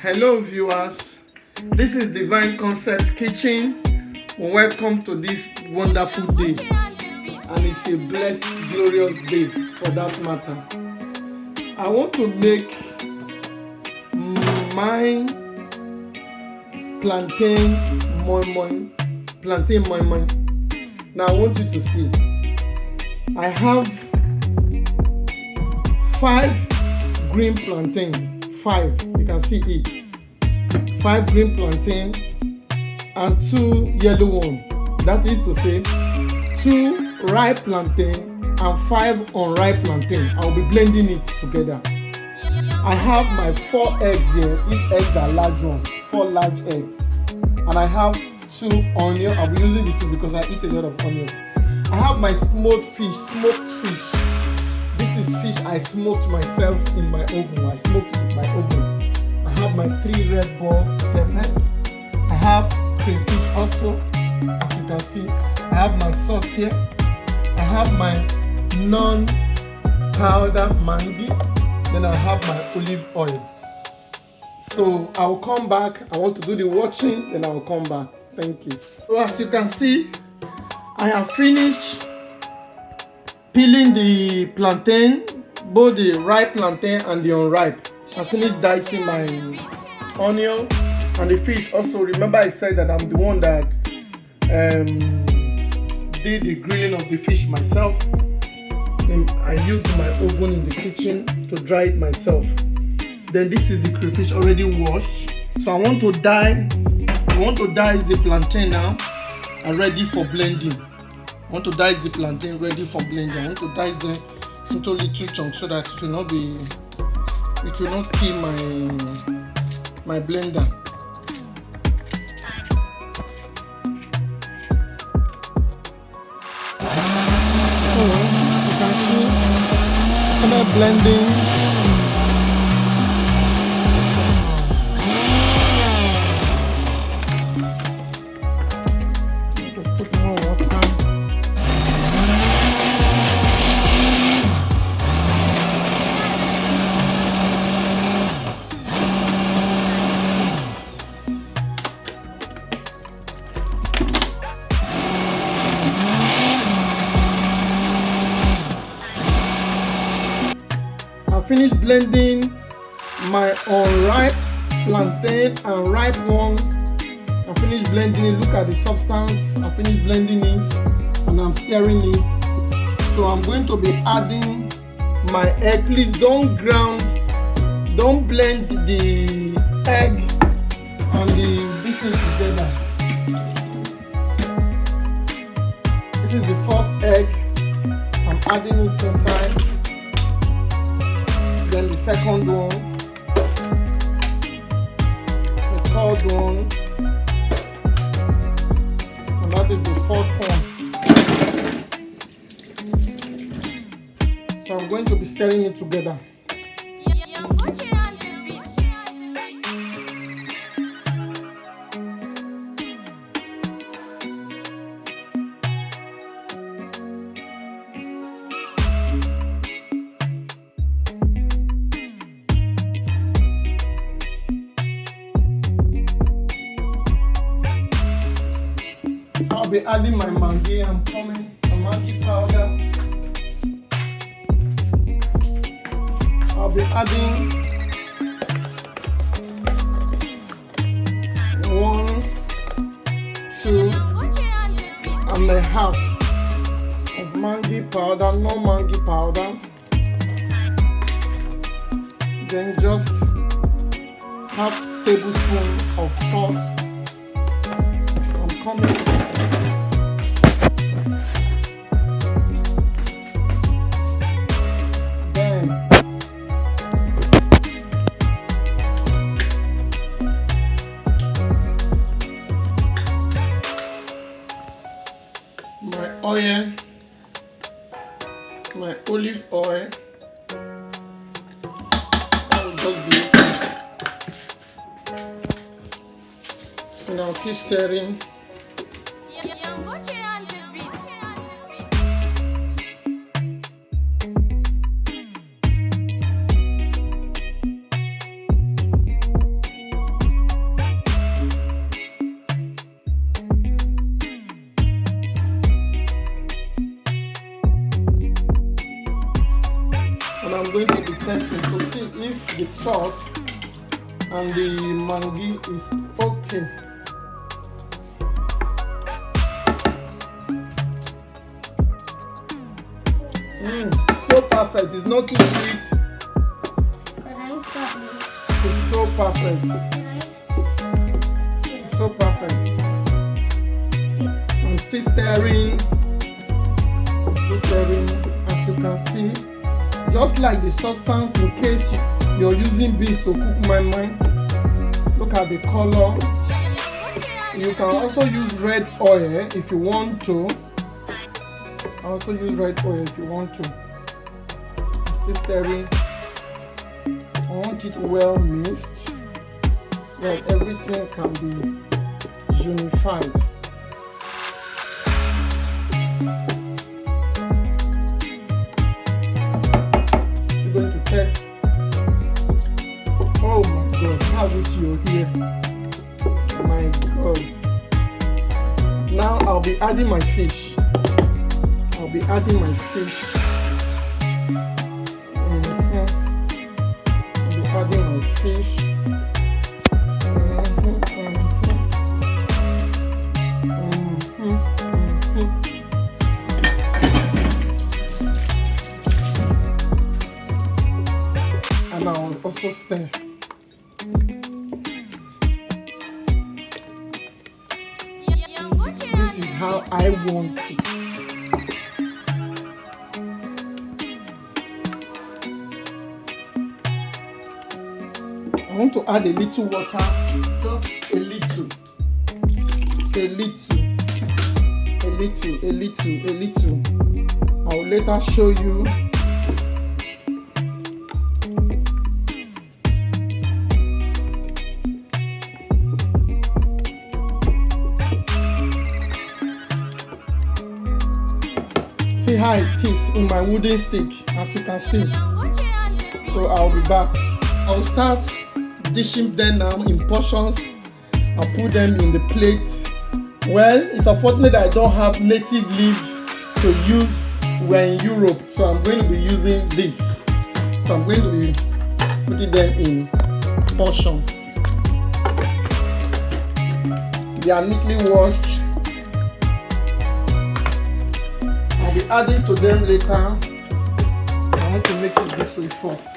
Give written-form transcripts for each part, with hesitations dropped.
Hello viewers, this is Divine Concept Kitchen. Welcome to this wonderful day, and it's a blessed, glorious day for that matter. I want to make my plantain MOIN. Now I want you to see, I have 5 green plantains. 5, you can see it. 5 green plantain and 2 yellow ones. That is to say, 2 ripe plantain and 5 unripe plantain. I will be blending it together. I have my 4 eggs here. These eggs are large ones, 4 large eggs. And I have 2 onions. I'll be using the 2 because I eat a lot of onions. I have my smoked fish. This is fish I smoked myself in my oven. I smoked it in my oven. I have my 3 red ball pepper. I have crayfish also, as you can see. I have my salt here. I have my non-powder mangi. Then I have my olive oil. So I will come back. I want to do the watching, then I will come back. Thank you. So as you can see, I have finished peeling the plantain, both the ripe plantain and the unripe. I finished dicing my onion and the fish. Also, remember I said that I'm the one that did the grilling of the fish myself. And I used my oven in the kitchen to dry it myself. Then this is the crayfish already washed. So I want to dice the plantain now and ready for blending. I want to dice the plantain ready for blending. I want to dice them into little chunks so that it will not kill my blender. So you can see after blending, put more water. I finished blending my unripe plantain and ripe one. I finished blending it. Look at the substance. I finished blending it and I'm stirring it. So I'm going to be adding my egg. Please don't blend the egg and this thing together. This is the first egg. I'm adding it inside. Then the second one, the third one, and that is the 4th one. So I'm going to be stirring it together. I'll be adding my mangi. I'm coming. My mangi powder. I'll be adding 1, 2.5 of mangi powder, no mangi powder. Then just half tablespoon of salt. I'm coming. My oil, my olive oil. I will just be, and I'll keep stirring. if the salt and the Maggi is okay. So perfect. It's not too sweet. It's so perfect. It's so perfect. I'm still stirring. As you can see, just like the substance, in case you're using beans to cook MOIN. Look at the color. You can also use red oil if you want to. Also use red oil if you want to. Still stirring. I want it well mixed so that everything can be unified. Still going to test. Oh my God! How wish you're here. My God! Now I'll be adding my fish. I'll be adding my fish. I'll be adding my fish. And I'll also stir. This is how I want it. I want to add a little water, just a little. I'll later show you. See how it is in my wooden stick, as you can see. So I'll be back. I'll start dishing them now in portions. I'll put them in the plates. Well, it's unfortunate that I don't have native leaf to use. We're in Europe, so I'm going to be using this. So I'm going to be putting them in portions. They are neatly washed. I'll be adding to them later. I want to make it this way first.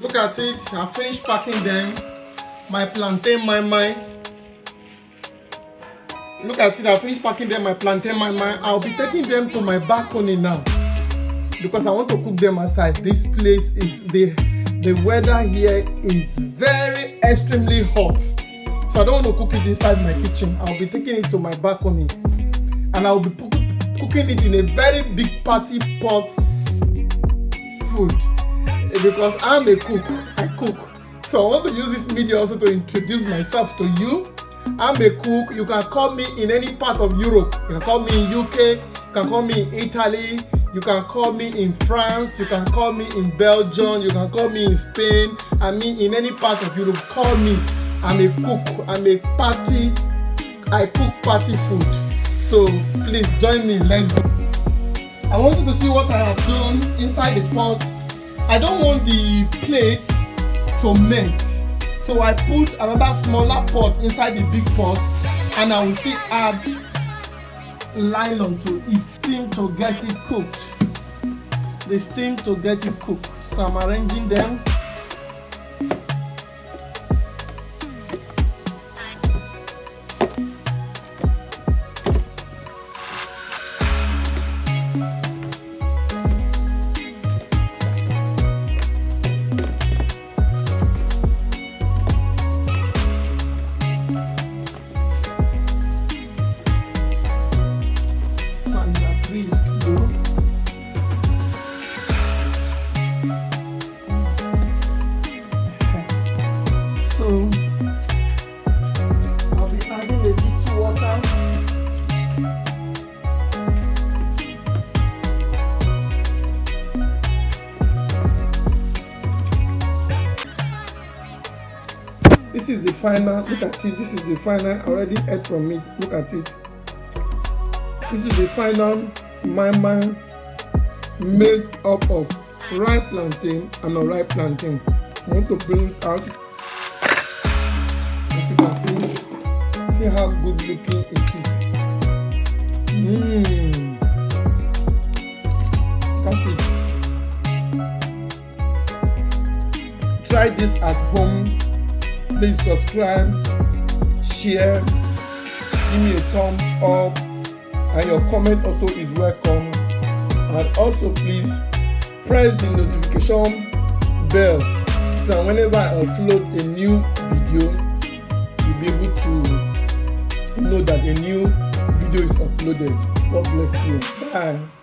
Look at it, I finished packing them. My plantain MOIN. Look at it, I finished packing them, my plantain MOIN. I'll be taking them to my balcony now because I want to cook them outside. This place is, the weather here is very extremely hot. So I don't want to cook it inside my kitchen. I'll be taking it to my balcony and I'll be cooking it in a very big party pot food. Because I'm a cook, I cook. So I want to use this media also to introduce myself to you. I'm a cook. You can call me in any part of Europe. You can call me in UK, you can call me in Italy, you can call me in France, you can call me in Belgium, you can call me in Spain. I mean in any part of Europe, call me. I'm a cook, I cook party food. So please join me, let's go. I want you to see what I have done inside the pot. I don't want the plate to melt, so I put another smaller pot inside the big pot, and I will still add nylon to it, steam to get it cooked. The steam to get it cooked. So I'm arranging them. So I'll be adding a little water. This is the final. Look at it. This is the final. I already ate from it. Look at it. This is the final moin made up of ripe plantain and unripe plantain. I want to bring it out. As you can see how good looking it is. That's it. Try this at home. Please subscribe, share, give me a thumb up, and your comment also is welcome. And also please press the notification bell so that whenever I upload a new video, you'll be able to know that a new video is uploaded. God bless you. Bye.